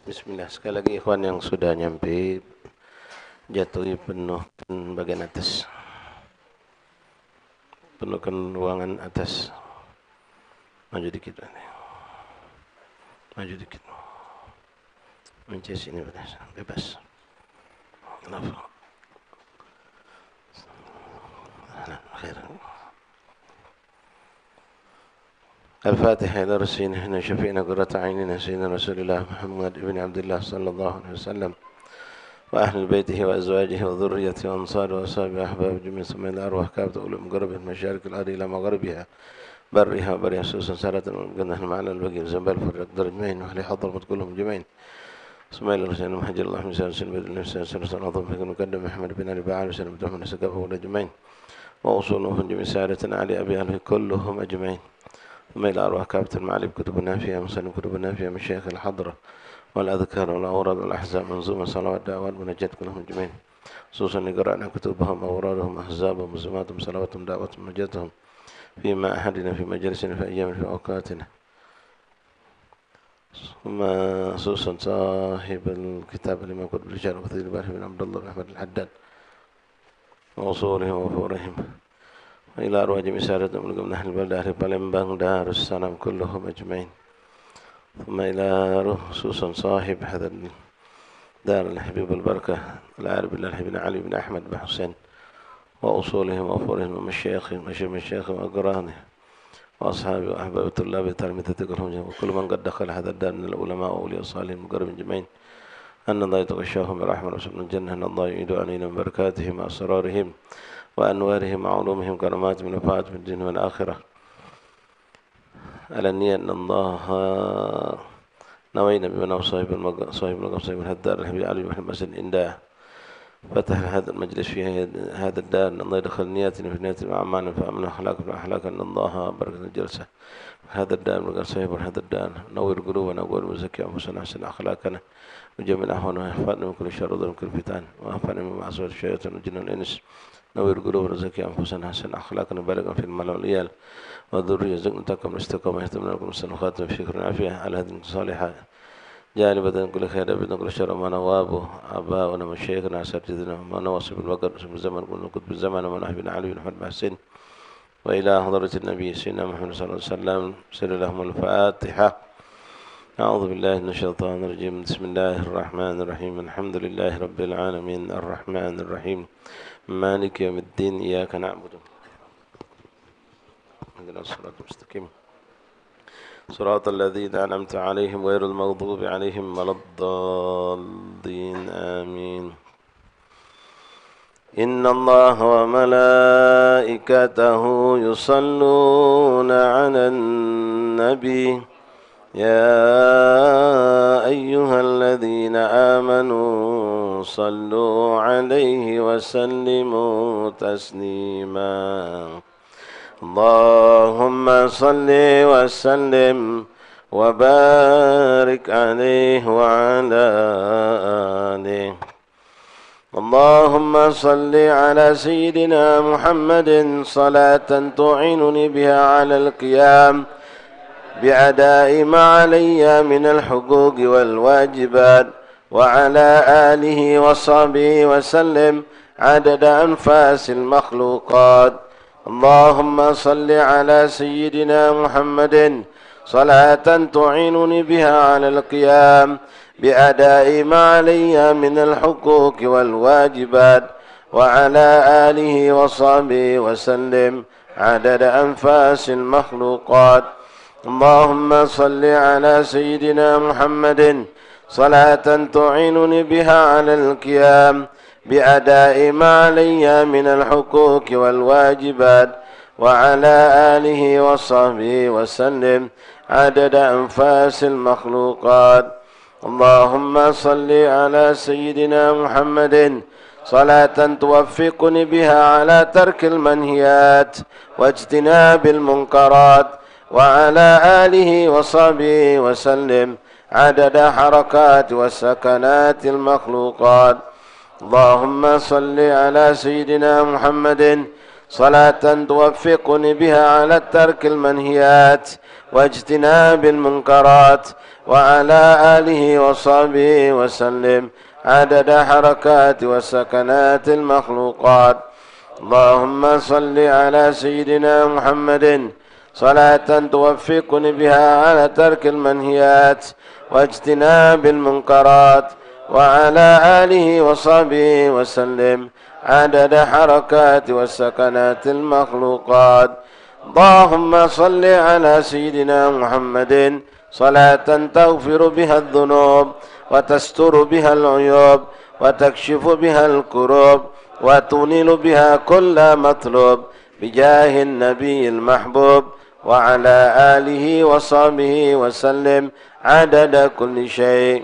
Bismillah, sekali lagi ikhwan yang sudah nyampe, jatuhi penuhkan bagian atas, penuhkan ruangan atas, maju dikit, maju dikit, mences ini bebas, kenapa? الفاتحة إلى رسولنا شفينا قرة عيننا سيدنا رسول الله محمد بن عبد الله صلى الله عليه وسلم وأهل بيته وأزواجه وذريته وأنصاره وأصحابه وأحبابه جميع ثم إلى أرواح كافة أولي مقربة مشارق الأرض إلى مغربها برها وبرها سوسا سارة الجنة المعنى البقي الزنبال فرق درجمين وأهل حضرمت كلهم جمعين ثم إلى رسول المهجر الله من سنة بدر الله سنة سنة عظم فكن مقدم محمد بن أبي بعال وسنة بدر سكافه ولجمعين وأصولهم جميع سارة علي أبي أهله كلهم أجمعين ثم إلى أرواح كافة المعالي كتبنا فيها مسلم كتبنا فيها مشايخ الحضرة والأذكار والأوراد والأحزاب منظومة صلوات دعوات منجات كلهم جميعا خصوصا قرأنا كتبهم أورادهم أحزابهم مزماتهم صلواتهم دعواتهم منجاتهم فيما أحدنا في مجلسنا في أيام في أوقاتنا ثم خصوصا صاحب الكتاب الإمام كتب الرجال وكثير البارح بن عبد الله بن أحمد الحداد وأصولهم وفورهم وإلى أرواح جميع سادتهم من أهل البلد أهل بالمبان دار السلام كلهم أجمعين ثم إلى خصوصا صاحب هذا دار الحبيب البركة العارف بالله بن علي بن أحمد بن حسين وأصولهم وفورهم ومشايخهم ومشايخهم وأقرانهم وأصحابه وأحباب الطلاب تلامذة كلهم جميعا وكل من قد دخل هذا الدار من العلماء وأولياء الصالحين المقربين جميعا أن الله يتغشاهم برحمة وسبحانه الجنة أن الله يعيد علينا من بركاتهم وأسرارهم وأنوارهم وعلومهم كراماتهم ونفعات من الدين والآخرة على النية أن الله نوينا بمن صاحب المقام صاحب الدار الحبيب علي بن مسجد إنداء فتح هذا المجلس في هذا الدار أن الله يدخل نياتنا في نياتنا وأعمالنا فأمن أخلاقنا أن الله بركة الجلسة هذا الدار من صاحب هذا الدار نور قلوبنا وقول مزكي أنفسنا أحسن أخلاقنا وجميع أحوالنا وأحفادنا من كل شر ومن كل فتان وأحفادنا من معصية الشياطين والجن والإنس نور قلوبنا زكي أنفسنا أحسن أخلاقنا بالغا في المال والعيال والذرية زكنا تقم استقامة يهتمنا لكم السنة خاتم في شكر عافية على هذه الصالحة جانبا كل خير بدنا كل شر ما نوابه آباؤنا مشايخنا أساتذتنا ما نواصب الوقت في الزمن كنا كتب الزمن ومن أحبنا علي بن محمد بن حسين وإلى حضرة النبي سيدنا محمد صلى الله عليه وسلم سر لهم الفاتحة أعوذ بالله من الشيطان الرجيم بسم الله الرحمن الرحيم الحمد لله رب العالمين الرحمن الرحيم مالك يوم الدين إياك نعبد اهدنا الصراط المستقيم صراط الذين أنعمت عليهم غير المغضوب عليهم ولا الضالين آمين إن الله وملائكته يصلون على النبي يا أيها الذين آمنوا صلوا عليه وسلموا تسليما اللهم صل وسلم وبارك عليه وعلى آله اللهم صل على سيدنا محمد صلاة تعينني بها على القيام بأداء ما علي من الحقوق والواجبات وعلى آله وصحبه وسلم عدد أنفاس المخلوقات اللهم صل على سيدنا محمد صلاة تعينني بها على القيام بأداء ما علي من الحقوق والواجبات وعلى آله وصحبه وسلم عدد أنفاس المخلوقات اللهم صل على سيدنا محمد صلاة تعينني بها على القيام بأداء ما علي من الحقوق والواجبات وعلى آله وصحبه وسلم عدد أنفاس المخلوقات اللهم صل على سيدنا محمد صلاة توفقني بها على ترك المنهيات واجتناب المنكرات وعلى آله وصحبه وسلم عدد حركات وسكنات المخلوقات اللهم صل على سيدنا محمد صلاة توفقني بها على ترك المنهيات واجتناب المنكرات وعلى آله وصحبه وسلم عدد حركات وسكنات المخلوقات. اللهم صل على سيدنا محمد صلاة توفقني بها على ترك المنهيات واجتناب المنكرات وعلى آله وصحبه وسلم عدد حركات وسكنات المخلوقات. اللهم صل على سيدنا محمد صلاة تغفر بها الذنوب وتستر بها العيوب وتكشف بها الكروب وتنيل بها كل مطلوب بجاه النبي المحبوب وعلى آله وصحبه وسلم عدد كل شيء.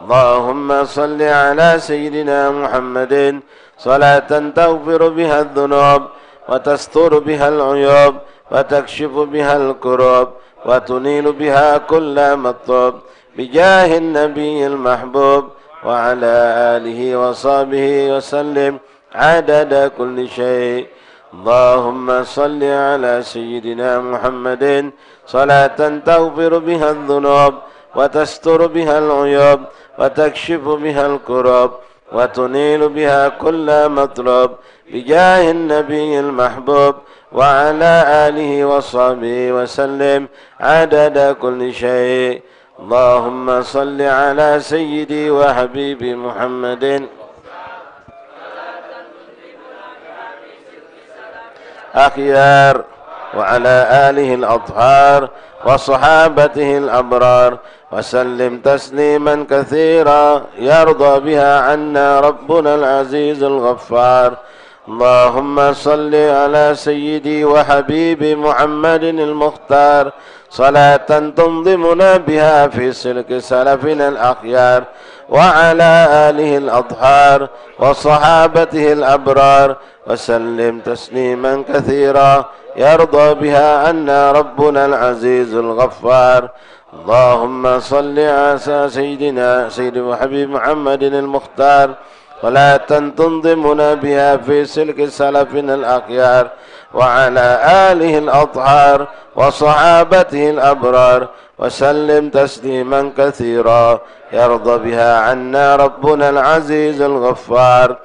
اللهم صل على سيدنا محمد صلاة تغفر بها الذنوب وتستر بها العيوب وتكشف بها الكروب وتنيل بها كل مطلوب بجاه النبي المحبوب وعلى آله وصحبه وسلم عدد كل شيء. اللهم صل على سيدنا محمد صلاة تغفر بها الذنوب وتستر بها العيوب وتكشف بها الكروب وتنيل بها كل مطلوب بجاه النبي المحبوب وعلى آله وصحبه وسلم عدد كل شيء. اللهم صل على سيدي وحبيبي محمد أخيار وعلى آله الأطهار وصحابته الأبرار وسلم تسليما كثيرا يرضى بها عنا ربنا العزيز الغفار. اللهم صل على سيدي وحبيبي محمد المختار صلاة تنظمنا بها في سلك سلفنا الأخيار وعلى آله الأطهار وصحابته الأبرار وسلم تسليما كثيرا يرضى بها عنا ربنا العزيز الغفار. اللهم صل على سيدي وحبيب محمد المختار ولا تنظمنا بها في سلك سلفنا الأخيار وعلى آله الأطهار وصحابته الأبرار وسلم تسليما كثيرا يرضى بها عنا ربنا العزيز الغفار.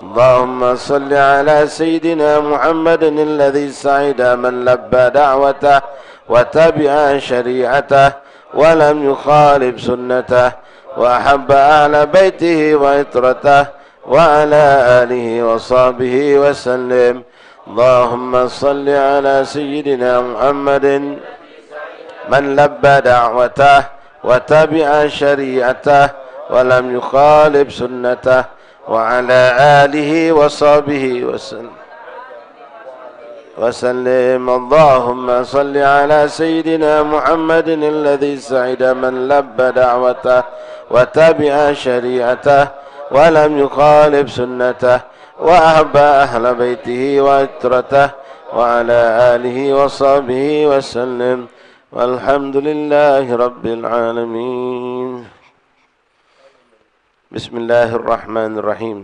اللهم صل على سيدنا محمد الذي سعد من لبى دعوته وتبع شريعته ولم يخالف سنته وأحب أهل بيته وعطرته وعلى آله وصحبه وسلم. اللهم صل على سيدنا محمد من لبى دعوته وتبع شريعته ولم يخالف سنته وعلى آله وصحبه وسلم. اللهم صل على سيدنا محمد الذي سعد من لبى دعوته وتبع شريعته ولم يخالف سنته وأحب أهل بيته وعطرته وعلى آله وصحبه وسلم. والحمد لله رب العالمين. بسم الله الرحمن الرحيم.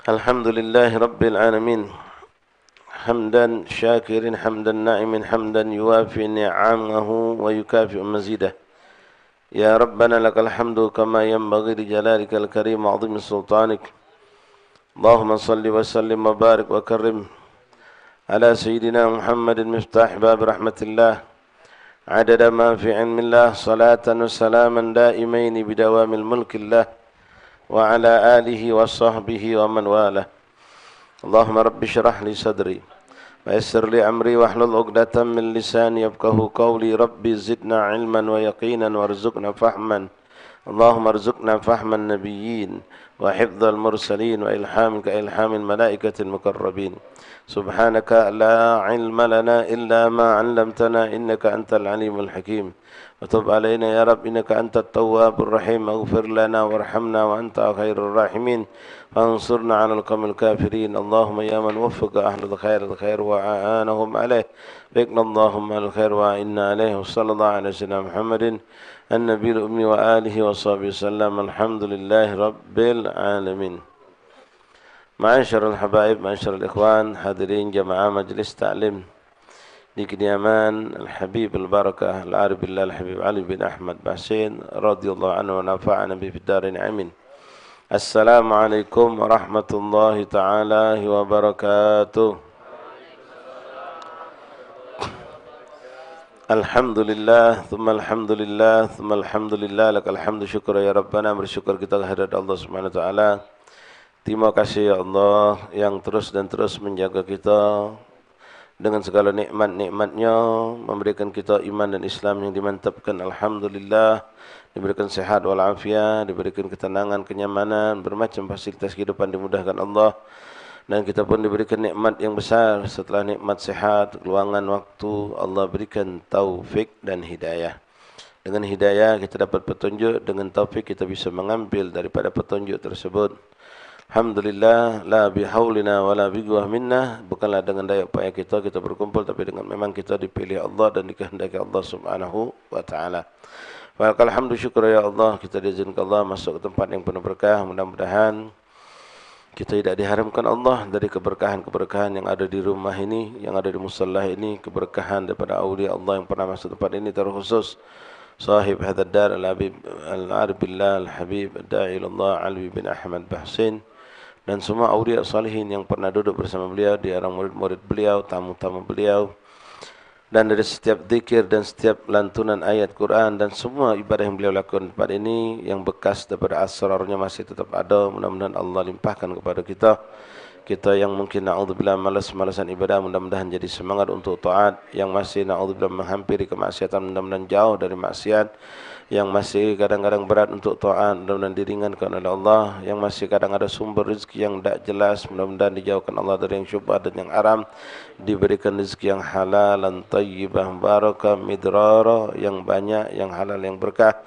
الحمد لله رب العالمين حمدا شاكرا حمدا ناعما حمدا يوافي نعمه ويكافئ مزيده. يا ربنا لك الحمد كما ينبغي لجلالك الكريم وعظيم سلطانك. اللهم صل وسلم وبارك وكرم على سيدنا محمد مفتاح باب رحمة الله عدد ما في علم الله صلاة وسلاما دائمين بدوام الملك الله وعلى آله وصحبه ومن والاه. اللهم رب اشرح لي صدري ويسر لي أمري واحلل عقدة من لساني يفقهوا قولي. ربي زدنا علما ويقينا وارزقنا فهما. اللهم ارزقنا فهم النبيين وحفظ المرسلين وإلحام كإلحام الملائكة المقربين. سبحانك لا علم لنا إلا ما علمتنا إنك أنت العليم الحكيم. وتب علينا يا رب إنك أنت التواب الرحيم. اغفر لنا وارحمنا وأنت خير الراحمين. فانصرنا على القوم الكافرين. اللهم يا من وفق أهل الخير وأعانهم عليه بقنا اللهم الخير وإنا عليه. وصلى الله على سيدنا محمد النبي الأمي وآله وصحبه وسلم. الحمد لله رب العالمين. معاشر الحبايب معاشر الإخوان حاضرين جماعة مجلس تعليم di kediaman Al-Habib Al-Barakah Al-Arif Billah Al-Habib Ali bin Ahmad Bahsin radhiyallahu anhu wa nafa'ana bi fid darin amin. Assalamualaikum warahmatullahi taala wabarakatuh. Alhamdulillah, thumma alhamdulillah, thumma alhamdulillah, lakal hamdu syukur ya Rabbana, bersyukur kita kehadirat Allah Subhanahu wa taala. Terima kasih ya Allah yang terus dan terus menjaga kita dengan segala nikmat-nikmatnya, memberikan kita iman dan Islam yang dimantapkan. Alhamdulillah, diberikan sehat walafiat, diberikan ketenangan, kenyamanan, bermacam fasilitas kehidupan dimudahkan Allah. Dan kita pun diberikan nikmat yang besar. Setelah nikmat sehat, keluangan waktu, Allah berikan taufik dan hidayah. Dengan hidayah kita dapat petunjuk, dengan taufik kita bisa mengambil daripada petunjuk tersebut. Alhamdulillah, la bihaulina wa la biquwah minna, bukanlah dengan daya upaya kita berkumpul, tapi dengan memang kita dipilih Allah dan dikehendaki Allah Subhanahu wa taala. Walakal hamdu syukur ya Allah, kita diizinkan Allah masuk ke tempat yang penuh berkah. Mudah-mudahan kita tidak diharamkan Allah dari keberkahan-keberkahan yang ada di rumah ini, yang ada di musalla ini, keberkahan daripada awliya Allah yang pernah masuk tempat ini, terkhusus sahib hadzal dar Al-Arif Billah Al-Habib Da'i Allah Ali bin Ahmad Bahsin, dan semua awliya salihin yang pernah duduk bersama beliau, di orang murid-murid beliau, tamu-tamu beliau, dan dari setiap zikir dan setiap lantunan ayat Quran dan semua ibadah yang beliau lakukan tempat ini, yang bekas daripada asrarnya masih tetap ada. Mudah-mudahan Allah limpahkan kepada kita. Kita yang mungkin na'udzubillah malas-malasan ibadah, mudah-mudahan jadi semangat untuk taat. Yang masih na'udzubillah menghampiri kemaksiatan, mudah-mudahan jauh dari maksiat. Yang masih kadang-kadang berat untuk taat, mudah-mudahan diringankan oleh Allah. Yang masih kadang ada sumber rezeki yang tidak jelas, mudah-mudahan dijauhkan Allah dari yang syubhat dan yang haram. Diberikan rezeki yang halal, tayyibah, barakah, midrara, yang banyak, yang halal, yang berkah.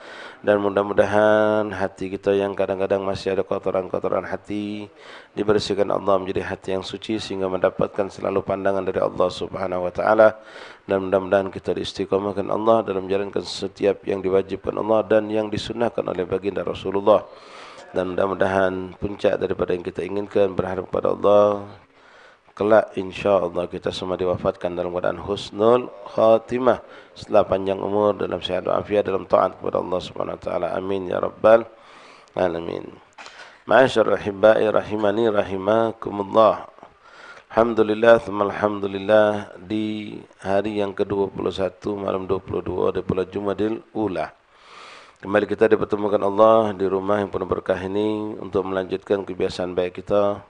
Dan mudah-mudahan hati kita yang kadang-kadang masih ada kotoran-kotoran hati, dibersihkan Allah menjadi hati yang suci sehingga mendapatkan selalu pandangan dari Allah Subhanahu wa taala. Dan mudah-mudahan kita diistiqomahkan Allah dalam menjalankan setiap yang diwajibkan Allah dan yang disunnahkan oleh baginda Rasulullah. Dan mudah-mudahan puncak daripada yang kita inginkan, berharap kepada Allah, kelak insya-Allah kita semua diwafatkan dalam keadaan husnul khatimah, setelah panjang umur dalam sehat walafiat, dalam taat kepada Allah Subhanahu wa taala. Amin ya rabbal alamin. Ma'asyarul ahibba'i rahimani rahimakumullah. Alhamdulillah, alhamdulillah, di hari yang ke-21 malam 22 di bulan Jumadil Ula, kembali kita dipertemukan Allah di rumah yang penuh berkah ini untuk melanjutkan kebiasaan baik kita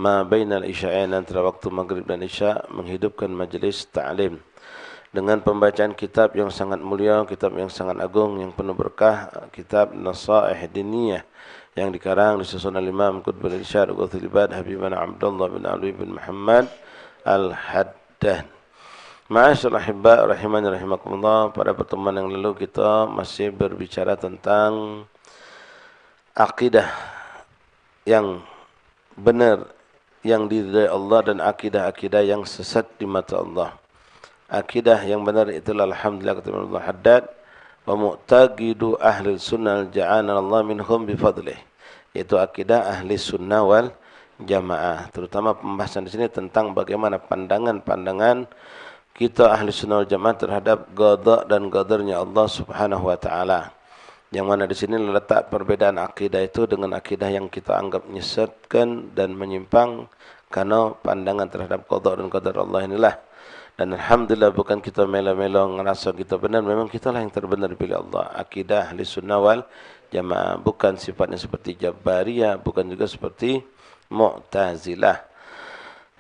ma bainal isya'ain, antara waktu maghrib dan isya', menghidupkan majlis ta'lim dengan pembacaan kitab yang sangat mulia, kitab yang sangat agung, yang penuh berkah, kitab Nasaih Diniyah yang dikarang disusun oleh Imam Qutbul Irsyad Ghuthul Ibad Habibana Abdullah bin Ali bin Muhammad Al-Haddad. Ma'asyarul ahibba rahimani rahimakumullah, pada pertemuan yang lalu kita masih berbicara tentang akidah yang benar yang diridai Allah dan akidah-akidah yang sesat di mata Allah. Akidah yang benar itulah alhamdulillah kata Allah Haddad, wa mu'taqidu ahli sunnah ja'ana Allah minhum bifadlih, yaitu akidah ahli sunnah wal jamaah. Terutama pembahasan di sini tentang bagaimana pandangan-pandangan kita ahli sunnah wal jamaah terhadap qada dan qadarnya Allah Subhanahu wa taala. Yang mana di sini letak perbedaan akidah itu dengan akidah yang kita anggap menyesatkan dan menyimpang karena pandangan terhadap qada dan qadar Allah inilah. Dan alhamdulillah bukan kita melo-melo ngerasa kita benar, memang kitalah yang terbenar pilih Allah. Akidah ahli sunnah wal jamaah, bukan sifatnya seperti Jabariyah, bukan juga seperti Mu'tazilah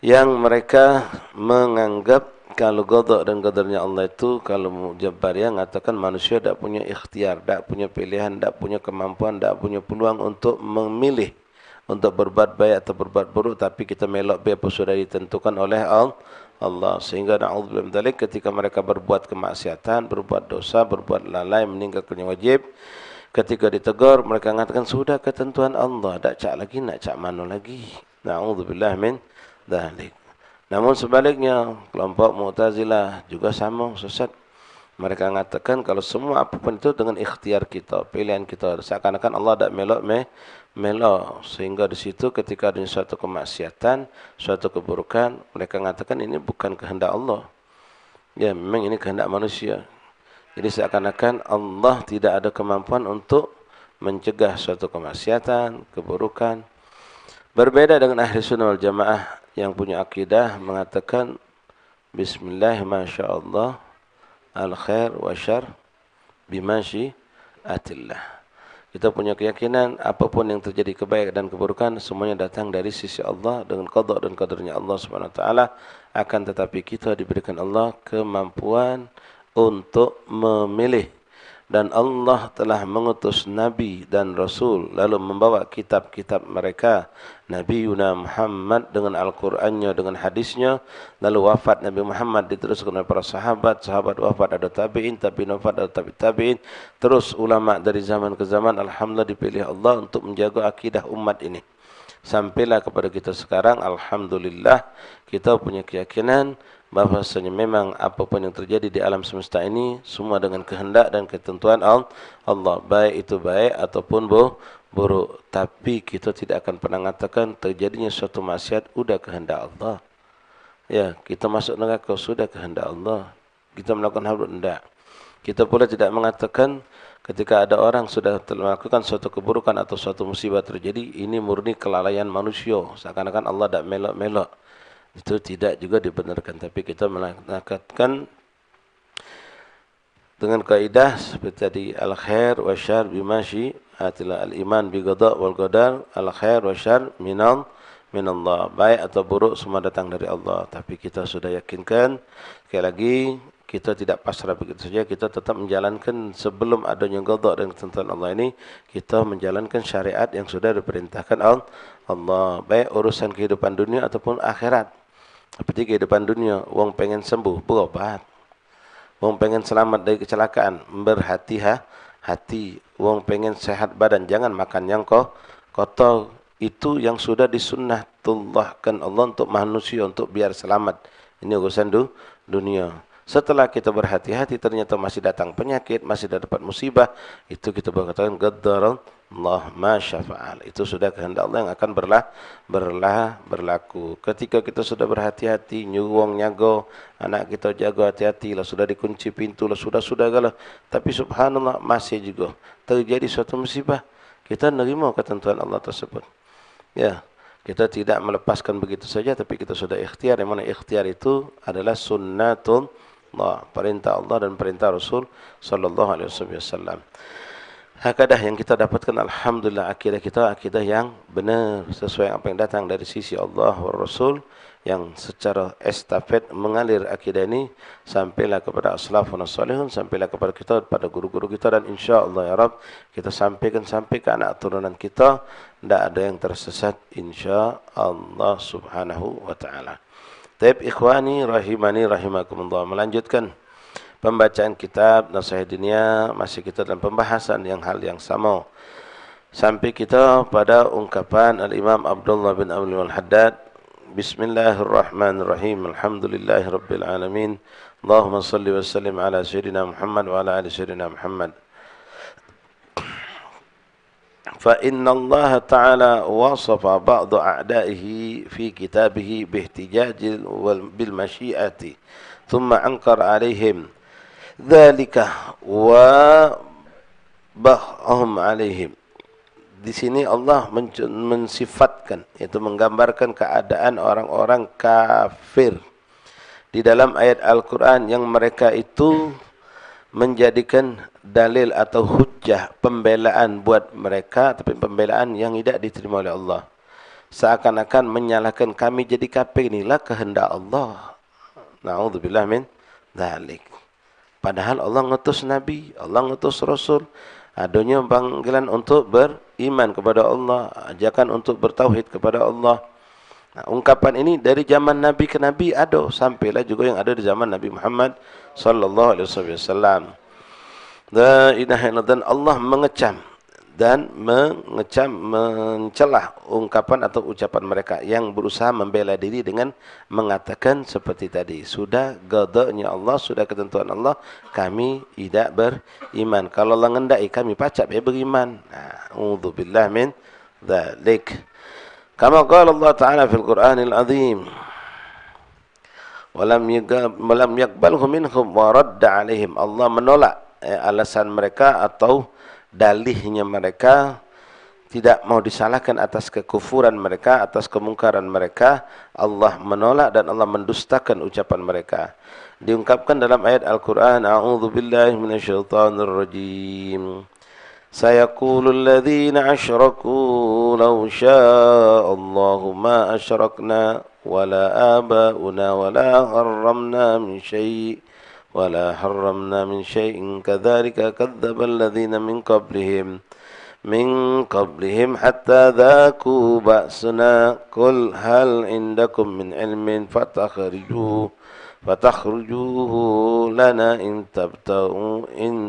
yang mereka menganggap kalau qada dan qadarnya Allah itu, kalau Jabariyah mengatakan manusia tidak punya ikhtiar, tidak punya pilihan, tidak punya kemampuan, tidak punya peluang untuk memilih untuk berbuat baik atau berbuat buruk, tapi kita melok biar sudah ditentukan oleh Allah. Sehingga na'udzubillah min dzalik, ketika mereka berbuat kemaksiatan, berbuat dosa, berbuat lalai, meninggalkan yang wajib, ketika ditegur mereka mengatakan sudah ketentuan Allah, tak cak lagi, nak cak mana lagi. Na'udzubillah min dzalik. Namun sebaliknya, kelompok Mu'tazilah juga sama sesat. Mereka mengatakan kalau semua apapun itu dengan ikhtiar kita, pilihan kita, seakan-akan Allah tak melok. Sehingga di situ ketika ada suatu kemaksiatan, suatu keburukan, mereka mengatakan ini bukan kehendak Allah. Ya, memang ini kehendak manusia. Jadi seakan-akan Allah tidak ada kemampuan untuk mencegah suatu kemaksiatan, keburukan. Berbeda dengan ahli sunnah wal jamaah yang punya akidah mengatakan Bismillah, Masya Allah, al-khair wa syar bimasyiatillah. Kita punya keyakinan apapun yang terjadi kebaikan dan keburukan semuanya datang dari sisi Allah dengan qada dan qadarnya Allah Subhanahu wa taala. Akan tetapi kita diberikan Allah kemampuan untuk memilih, dan Allah telah mengutus Nabi dan Rasul lalu membawa kitab-kitab mereka, Nabi Yuna Muhammad dengan Al-Qurannya, dengan hadisnya, lalu wafat Nabi Muhammad diteruskan oleh para sahabat, sahabat wafat ada tabi'in, tabi'in wafat ada tabi'in, terus ulama dari zaman ke zaman. Alhamdulillah dipilih Allah untuk menjaga akidah umat ini sampailah kepada kita sekarang. Alhamdulillah kita punya keyakinan bahwasanya memang apapun yang terjadi di alam semesta ini semua dengan kehendak dan ketentuan Allah, baik itu baik ataupun buruk. Tapi kita tidak akan pernah mengatakan terjadinya suatu maksiat udah kehendak Allah. Ya, kita masuk neraka sudah kehendak Allah. Kita melakukan hal enggak. Kita pula tidak mengatakan ketika ada orang sudah melakukan suatu keburukan atau suatu musibah terjadi, ini murni kelalaian manusia, seakan-akan Allah tidak melok-melok. Itu tidak juga dibenarkan. Tapi kita mengatakan dengan kaidah seperti tadi, al-khair wa syar bimasyiatillah, al-iman bi qada wal qadar, al-khair wa syar minallah, baik atau buruk semua datang dari Allah. Tapi kita sudah yakinkan, sekali lagi kita tidak pasrah begitu saja, kita tetap menjalankan sebelum adanya qada dan ketentuan Allah ini, kita menjalankan syariat yang sudah diperintahkan Allah, baik urusan kehidupan dunia ataupun akhirat. Seperti kehidupan dunia, wong pengen sembuh, berobat. Wong pengen selamat dari kecelakaan, berhati-hati. Wong pengen sehat badan, jangan makan yang kotor. Itu yang sudah disunnatullahkan Allah untuk manusia, untuk biar selamat. Ini urusan dunia. Setelah kita berhati-hati ternyata masih datang penyakit, masih dapat musibah, itu kita berkatakan qaddarallah ma syafa'al. Itu sudah kehendak Allah yang akan berlaku. Ketika kita sudah berhati-hati, nyuwung nyago, anak kita jaga hati-hati lah, sudah dikunci pintu lah, sudah galah. Tapi subhanallah masih juga terjadi suatu musibah, kita nerima ketentuan Allah tersebut. Ya, kita tidak melepaskan begitu saja, tapi kita sudah ikhtiar. Yang mana ikhtiar itu adalah sunnatul Allah, perintah Allah dan perintah Rasul sallallahu alaihi wasallam. Hakadah yang kita dapatkan, alhamdulillah, akidah kita akidah yang benar sesuai apa yang datang dari sisi Allah dan Rasul, yang secara estafet mengalir akidah ini sampailah kepada as-salafun as-salihun, sampailah kepada kita, pada guru-guru kita, dan insyaallah ya Rabb kita sampai ke anak turunan kita, tidak ada yang tersesat insyaallah subhanahu wa ta'ala. Taib ikhwani rahimani rahimakumullah, melanjutkan pembacaan kitab Nasihat Dunia. Masih kita dalam pembahasan yang hal yang sama, sampai kita pada ungkapan Al-Imam Abdullah bin Amr al-Haddad, Bismillahirrahmanirrahim, Alhamdulillahi Rabbil Alamin, Allahumma salli wa sallim ala Sayyidina Muhammad wa ala ali Sayyidina Muhammad. فإن الله تعالى وصف بعض أعدائه في كتابه باحتجاج بالمشيئة ثم أنكر عليهم ذلك وبههم عليهم. Di sini Allah mensifatkan, yaitu menggambarkan keadaan orang-orang kafir di dalam ayat Al-Quran yang mereka itu menjadikan dalil atau hujjah pembelaan buat mereka, tapi pembelaan yang tidak diterima oleh Allah. Seakan-akan menyalahkan kami jadi kafir, inilah kehendak Allah. Na'udzubillah min dzalik. Padahal Allah ngutus Nabi, Allah ngutus Rasul. Adanya panggilan untuk beriman kepada Allah, ajakan untuk bertauhid kepada Allah. Nah, ungkapan ini dari zaman Nabi ke Nabi ada, sampailah juga yang ada di zaman Nabi Muhammad sallallahu alaihi wasallam. La ilaha illallah, dan Allah mencelah ungkapan atau ucapan mereka yang berusaha membela diri dengan mengatakan seperti tadi, sudah qadanya Allah, sudah ketentuan Allah, kami tidak beriman. Kalau Allah ngendai kami pacak beriman. A'udzubillah min dzalik. Kama qala Allah Ta'ala fil Qur'anil Azim, walam yaqbalhu minhum wa radda alaihim. Allah menolak alasan mereka atau dalihnya mereka, tidak mau disalahkan atas kekufuran mereka, atas kemungkaran mereka. Allah menolak dan Allah mendustakan ucapan mereka. Diungkapkan dalam ayat Al-Quran, A'udzu billahi minasyaitonir rajim. Sayaqulul ladzina asyraku law syaa'a Allahu ma asyrakna wala aba'una wala harramna min syai'in kadzalika kadzdzaba alladzina min qablihim hatta dhaku ba'suna qul hal indakum min ilmin fatakhrijuhu lana in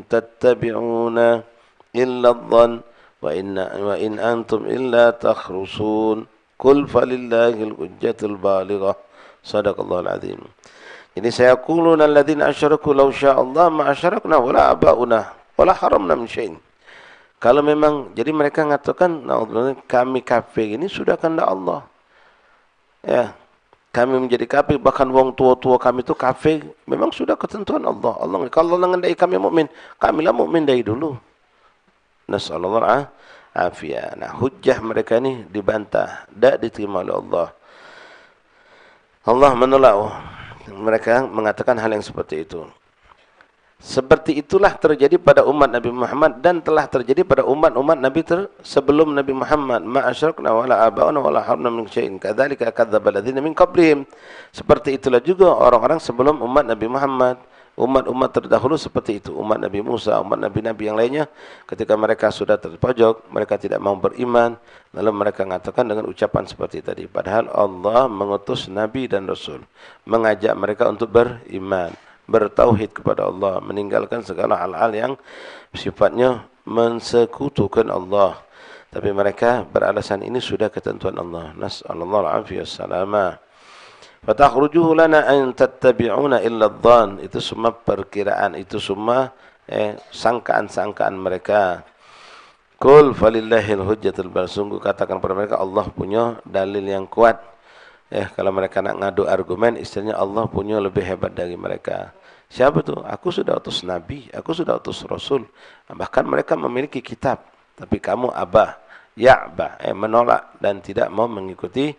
tattabi'una illa dhann wa in antum illa takhrusun qul falillahil hujjatul balighah. Shadaqallahul azim. Jadi sayaquluna alladzina asyraku law syaa Allah ma asyrakna wala aba'una wala haramna min syai'in. Kalau memang, jadi mereka mengatakan, kami kafir ini sudah kehendak Allah. Ya, kami menjadi kafir, bahkan wong tua-tua kami itu kafir, memang sudah ketentuan Allah. Kalau Allah mengendai kami mukmin, kamilah mukmin dari dulu. Nasallallahu afiyah. Nah, hujjah mereka ini dibantah, tidak diterima oleh Allah. Allah menolak mereka mengatakan hal yang seperti itu. Seperti itulah terjadi pada umat Nabi Muhammad dan telah terjadi pada umat-umat Nabi sebelum Nabi Muhammad. Ma asyrakna wala aba'una wala harna min syai'in kadzalika kadzdzaba alladziina min qablihim. Seperti itulah juga orang-orang sebelum umat Nabi Muhammad. Umat-umat terdahulu seperti itu. Umat Nabi Musa, umat Nabi-Nabi yang lainnya, ketika mereka sudah terpojok, mereka tidak mau beriman, lalu mereka mengatakan dengan ucapan seperti tadi. Padahal Allah mengutus Nabi dan Rasul, mengajak mereka untuk beriman, bertauhid kepada Allah, meninggalkan segala hal-hal yang sifatnya mensekutukan Allah. Tapi mereka beralasan ini sudah ketentuan Allah. Nas'allallahu alaihi wasallam. Fatakhrujuhu lana an tattabi'una illa dhann. Itu semua perkiraan, itu semua sangkaan-sangkaan mereka. Qul falillahil hujjatul baligh. Sungguh katakan kepada mereka, Allah punya dalil yang kuat. Kalau mereka nak ngadu argumen, istilahnya Allah punya lebih hebat dari mereka. Siapa tu? Aku sudah utus Nabi, aku sudah utus Rasul. Bahkan mereka memiliki kitab. Tapi kamu menolak dan tidak mau mengikuti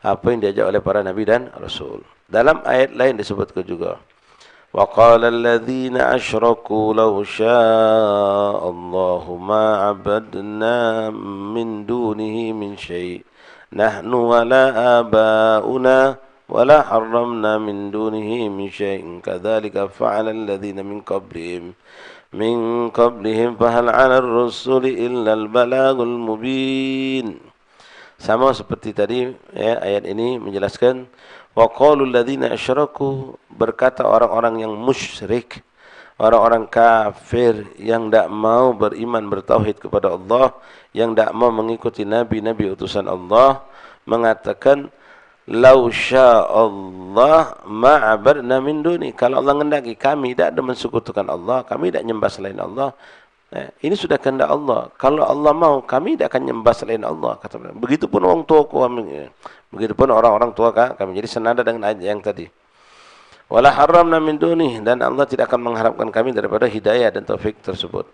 apa yang diajak oleh para Nabi dan Rasul. Dalam ayat lain disebutkan juga. Wa qala alladhina asyraku law syaa'a Allahu ma 'abadna min dunihi min syai'. Nahnu wala aba'una wala harramna min dunihi min syai'in kadzalika fa'ala alladhina min qablihim fahal 'ala ar-rusuli illa al-balaghul mubin. Sama seperti tadi, ayat ini menjelaskan wa qalu alladhina asyraku, berkata orang-orang yang musyrik, orang-orang kafir yang tidak mau beriman bertauhid kepada Allah, yang tidak mau mengikuti nabi-nabi utusan Allah, mengatakan lau sya'allah ma'abadna min duni. Kalau Allah menghendaki kami tidak ada mensekutukan Allah, kami tidak nyembah selain Allah. Ini sudah kehendak Allah. Kalau Allah mau, kami tidak akan nyembah selain Allah. Kata mereka. Begitupun orang tua kami, begitupun orang-orang tua kami. Jadi senada dengan ayat yang tadi. Wala haramna min duni, dan Allah tidak akan mengharapkan kami daripada hidayah dan taufik tersebut.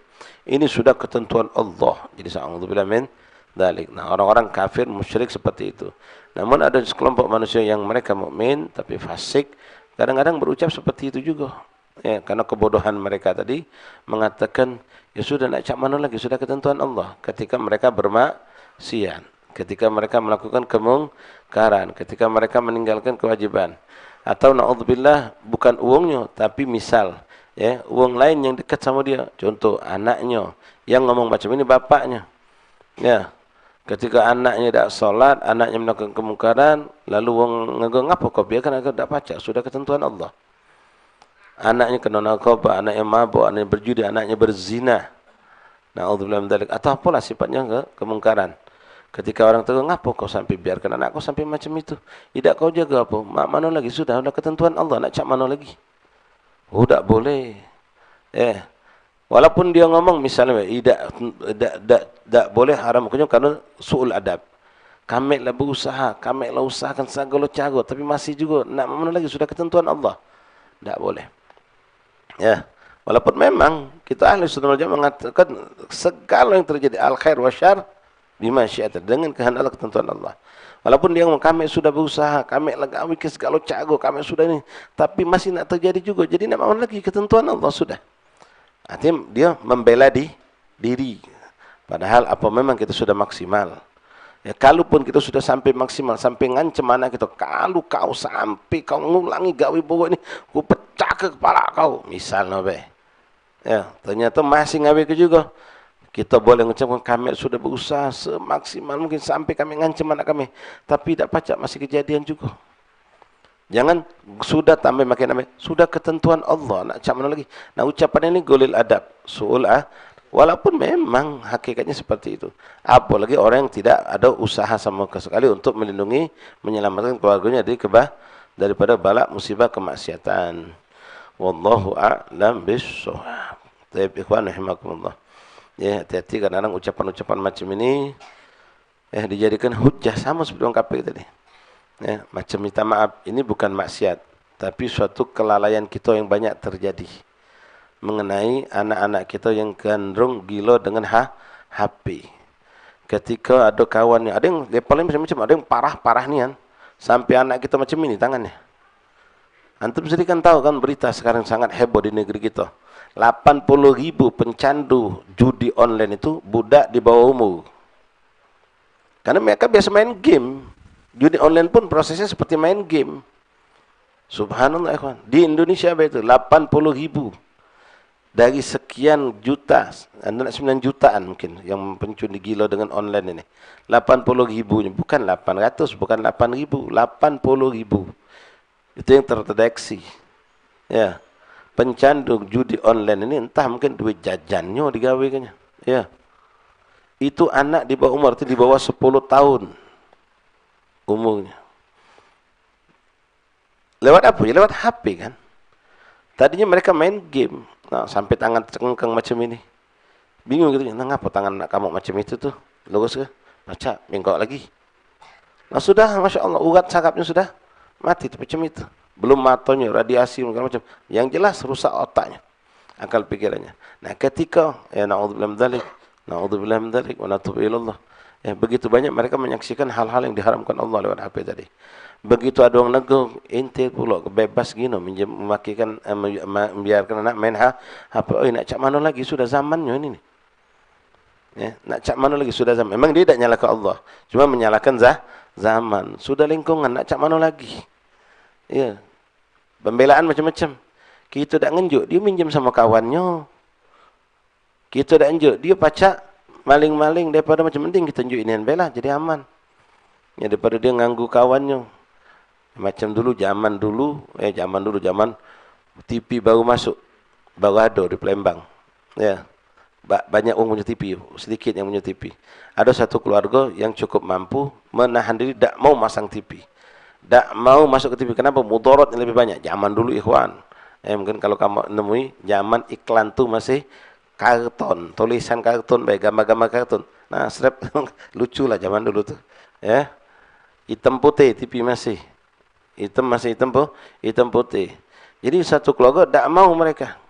Ini sudah ketentuan Allah. Jadi sa'udzubillah min dzalik. Nah, orang-orang kafir musyrik seperti itu. Namun ada sekelompok manusia yang mereka mukmin tapi fasik, kadang-kadang berucap seperti itu juga. Karena kebodohan mereka tadi mengatakan, ya sudah nak cak mana lagi, sudah ketentuan Allah. Ketika mereka bermaksiat, ketika mereka melakukan kemungkaran, ketika mereka meninggalkan kewajiban, atau naudzubillah bukan uangnya, tapi misal uang lain yang dekat sama dia, contoh anaknya yang ngomong macam ini bapaknya, ketika anaknya tidak solat, anaknya melakukan kemungkaran, lalu uang ngegong apa kau biarkan agar tidak pacak, sudah ketentuan Allah. Anaknya kena narkoba, anaknya mabuk, anaknya berjudi, anaknya berzina. Na'udzubillah min dzalik. Atau apalah sifatnya kemungkaran. Ketika orang tahu, ngapa kau sampai biarkan anak kau sampai macam itu? Tidak kau jaga apa? Mak mana lagi? Sudah ketentuan Allah, nak cak mana lagi? Tak boleh. Walaupun dia ngomong misalnya, tidak boleh haram hukumnya karena su'ul adab. Kami lah berusaha, kami lah usahakan segala cara, tapi masih juga nak mana lagi, sudah ketentuan Allah. Tak boleh. Ya, walaupun memang kita ahli sunnah wal jamaah mengatakan segala yang terjadi al khair wa syar bima syi'ata, dengan kehendak ketentuan Allah. Walaupun dia ngomong kami sudah berusaha, kami lagawi ke segala cara, kami sudah ini, tapi masih nak terjadi juga. Jadi nak mana lagi, ketentuan Allah sudah. Artinya dia membela diri. Padahal apa memang kita sudah maksimal. Ya, kalaupun kita sudah sampai maksimal, sampai ngancam anak kita, kalau kau sampai kau ngulangi gawe buruk ini, aku pecah ke kepala kau. Misalnya, ya, ternyata masih ngawe ke juga. Kita boleh mengucapkan kami sudah berusaha semaksimal mungkin sampai kami ngancam anak kami. Tapi tak pacak, masih kejadian juga. Jangan sudah tambah makin tambah. Sudah ketentuan Allah. Nak cak mana lagi? Nah, ucapan ini golil adab. Su'ul walaupun memang hakikatnya seperti itu. Apalagi orang yang tidak ada usaha sama sekali untuk melindungi, menyelamatkan keluarganya daripada bala musibah kemaksiatan. Wallahu a'lam bis-shawab. Baik, ikhwan rahimakumullah. Ya, hati-hati kadang-kadang ucapan-ucapan macam ini dijadikan hujjah sama seperti orang kafir tadi. Ya, macam minta maaf, ini bukan maksiat, tapi suatu kelalaian kita yang banyak terjadi mengenai anak-anak kita yang cenderung gila dengan HP. Ketika ada kawannya, ada yang levelnya macam-macam, ada yang parah-parah nian, sampai anak kita macam ini tangannya. Antum sendiri kan tahu kan berita sekarang sangat heboh di negeri kita. 80.000 pencandu judi online itu budak di bawah umur. Karena mereka biasa main game. Judi online pun prosesnya seperti main game. Subhanallah, ikhwan. Di Indonesia itu 80.000. Dari sekian juta, 9 jutaan mungkin yang pencuri gila dengan online ini. 80.000, bukan 800, bukan 8.000, 80.000. Itu yang terdeteksi. Ya. Pencandu judi online ini entah mungkin duit jajannya digawekannya. Ya. Itu anak di bawah umur, itu di bawah 10 tahun umurnya. Lewat apa? Ya lewat HP kan. Tadinya mereka main game. Nah, sampai tangan cengkeng macam ini. Bingung gitu. Nah, ngapa tangan anak kamu macam itu tuh? Lurus ke? Baca, bengkok lagi. Nah, sudah, Masya Allah, urat sarafnya sudah mati macam itu. Belum matanya, radiasi, macam. Yang jelas rusak otaknya, akal pikirannya. Nah, ketika, ya na'udzubillah min dzalik, na'udzubillah min dzalik, wa natubu ilallah. Ya, begitu banyak mereka menyaksikan hal-hal yang diharamkan Allah lewat HP tadi. Begitu ada orang negur, ente pula bebas gini, memakikan, membiarkan anak main HP. Oh, nak cak mana lagi, sudah zamannya ini nih. Ya, nak cak mana lagi, sudah zaman. Memang dia tidak nyalakan Allah, cuma menyalahkan zaman. Sudah lingkungan, nak cak mana lagi. Ya, pembelaan macam-macam. Kita tak ngenjuk, dia minjem sama kawannya. Kita tak ngenjuk, dia pacak maling-maling, daripada macam penting kita tunjuk ini bela, jadi aman. Ya, daripada dia nganggu kawannya. Macam dulu, zaman TV baru masuk, baru ada di Palembang. Ya, banyak orang punya TV, sedikit yang punya TV. Ada satu keluarga yang cukup mampu menahan diri, tak mau masang TV. Tak mau masuk ke TV. Kenapa? Mudarat yang lebih banyak. Zaman dulu, ikhwan. Mungkin kalau kamu nemui, zaman iklan tu masih karton, tulisan karton, baik gambar-gambar karton. Nah, serap lucu lah zaman dulu tu. Ya, hitam putih TV masih. Hitam putih. Jadi satu keluarga tak mau mereka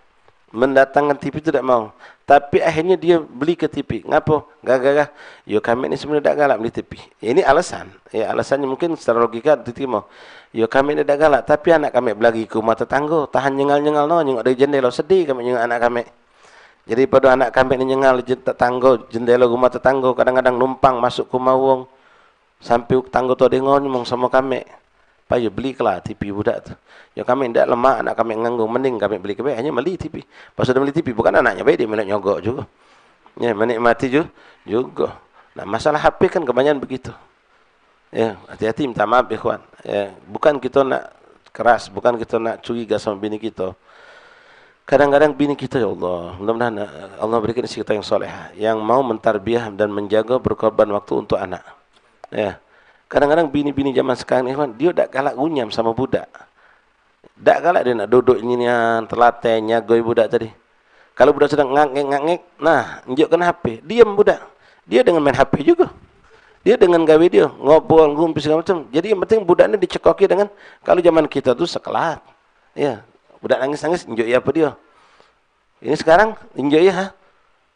mendatangkan TV itu, tak mau. Tapi akhirnya dia beli ke TV. Ngapa? Gara-gara, yo kami ni sebenarnya tak galak beli TV. Ini alasan. Ya, alasannya mungkin secara logika diterima. Yo kami ni tak galak, tapi anak kami belagi ke rumah tetangga, tahan nyengal-nyengal no, nyengok dari jendela, sedih kami nyengok anak kami. Jadi pada anak kami ni nyengal tetangga, jendela rumah tetangga, kadang-kadang numpang masuk ke rumah wong. Sampai tetangga tu ada ngomong sama kami. Payah beli kelah TV budak tu. Ya kami tidak lemah, anak kami nganggung, mending kami beli kebaik, hanya beli TV. Pas sudah beli TV, bukan anaknya baik, dia nak nyogok juga. Ya, menikmati juga. Nah, masalah HP kan kebanyakan begitu. Ya, hati-hati, minta maaf ikhwan. Ya, bukan kita nak keras, bukan kita nak curiga sama bini kita. Kadang-kadang bini kita, ya Allah, mudah-mudahan Allah berikan istri kita yang soleh, yang mau mentarbiyah dan menjaga, berkorban waktu untuk anak. Ya. Kadang-kadang bini-bini zaman sekarang ni, dia tak galak gunyam sama budak. Tak galak dia nak duduk nyinian, telaten, nyagoi budak tadi. Kalau budak sedang ngangek-ngangek, nah, tunjukkan HP. Diam budak. Dia dengan main HP juga. Dia dengan gawe dia, ngobrol, ngumpul segala macam. Jadi yang penting budak ni dicekoki dengan, kalau zaman kita tu sekelat. Ya, budak nangis-nangis, enjoy apa dia? Ini sekarang, enjoy ya,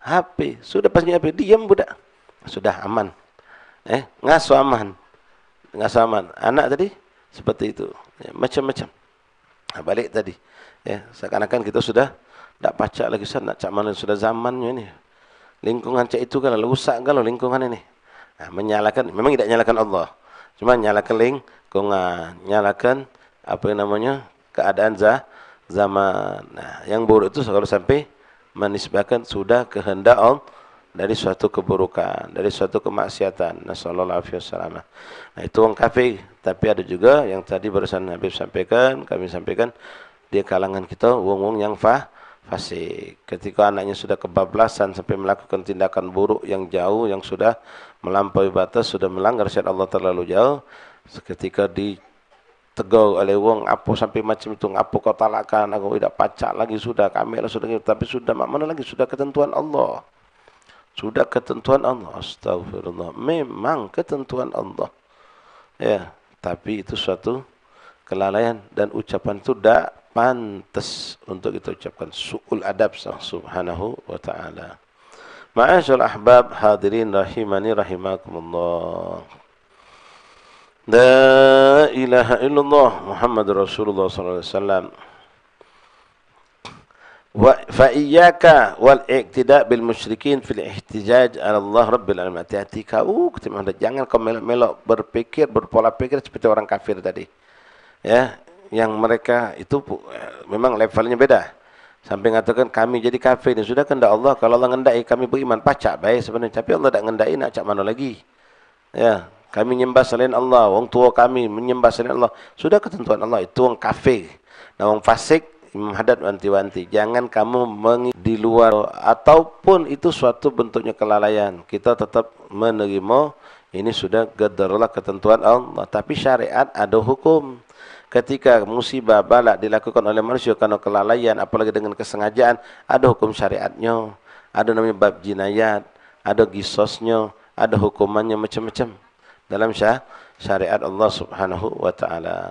HP. Sudah pas HP, diam budak. Sudah aman. Ngasuh aman. Ngasuh aman. Anak tadi, seperti itu. Ya, macam-macam. Nah, balik tadi. Ya, seakan-akan kita sudah tak pacak lagi, nak cak mana sudah zamannya ini. Lingkungan cak itu kalau rusak kalau lingkungan ini. Nah, menyalahkan, memang tidak menyalahkan Allah. Cuma menyalahkan lingkungan, menyalahkan apa yang namanya keadaan zaman. Nah, yang buruk itu kalau sampai menisbahkan sudah kehendak Allah dari suatu keburukan, dari suatu kemaksiatan. Nasallallahu alaihi wasallam. Nah, itu orang kafir. Tapi ada juga yang tadi barusan Habib sampaikan, kami sampaikan, dia kalangan kita wong-wong yang fasik. Ketika anaknya sudah kebablasan sampai melakukan tindakan buruk yang jauh, yang sudah melampaui batas, sudah melanggar syariat Allah terlalu jauh, seketika ditegur oleh wong, apa sampai macam itu, apa kau talakkan, aku tidak pacak lagi, sudah kami lah sudah, tapi sudah mana lagi, sudah ketentuan Allah. Sudah ketentuan Allah. Astagfirullah. Memang ketentuan Allah. Ya, tapi itu suatu kelalaian dan ucapan itu tidak pantas untuk kita ucapkan. Su'ul adab subhanahu wa ta'ala. Ma'asyal ahbab hadirin rahimani rahimakumullah. La ilaha illallah Muhammad Rasulullah sallallahu alaihi wasallam. Wa fa iyyaka wal iqtida' bil musyrikin fil ihtijaj 'ala Allah rabbil alamin. Hati-hati kau, jangan kau melok berpikir, berpola pikir seperti orang kafir tadi. Ya, yang mereka itu memang levelnya beda. Sampai mengatakan kami jadi kafir, ini sudah kehendak Allah. Kalau Allah ngendai kami beriman, pacak baik sebenarnya. Tapi Allah tak ngendai, nak cak mana lagi? Ya, kami menyembah selain Allah, orang tua kami menyembah selain Allah. Sudah ketentuan Allah, itu orang kafir. Dan orang fasik, Imam Haddad wanti-wanti, jangan kamu di luar ataupun itu suatu bentuknya kelalaian. Kita tetap menerima ini sudah gadarlah ketentuan Allah. Tapi syariat ada hukum. Ketika musibah balak dilakukan oleh manusia karena kelalaian, apalagi dengan kesengajaan, ada hukum syariatnya, ada namanya bab jinayat, ada qisasnya, ada hukumannya macam-macam dalam syariat Allah Subhanahu wa taala.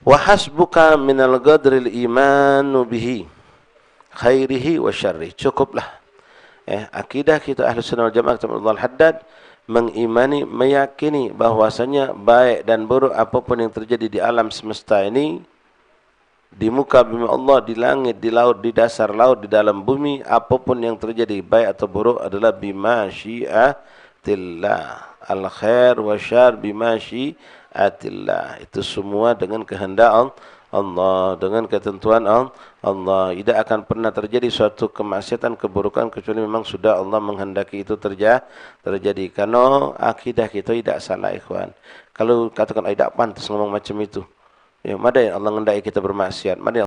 Wa hasbuka minal qadril imanu bihi khairihi wa syarrihi. Cukuplah akidah kita Ahlus Sunnah wal Jamaah Allah Haddad mengimani, meyakini bahwasanya baik dan buruk apapun yang terjadi di alam semesta ini, di muka bumi Allah, di langit, di laut, di dasar laut, di dalam bumi, apapun yang terjadi baik atau buruk adalah bima syiatillah. Al khair wa syar bima syiatillah. Itu semua dengan kehendak Allah, dengan ketentuan Allah. Tidak akan pernah terjadi suatu kemaksiatan, keburukan kecuali memang sudah Allah menghendaki itu terjadi. Karena akidah kita tidak salah, ikhwan. Kalau katakan tidak pantas ngomong macam itu, ya, mana Allah menghendaki kita bermaksiat, mana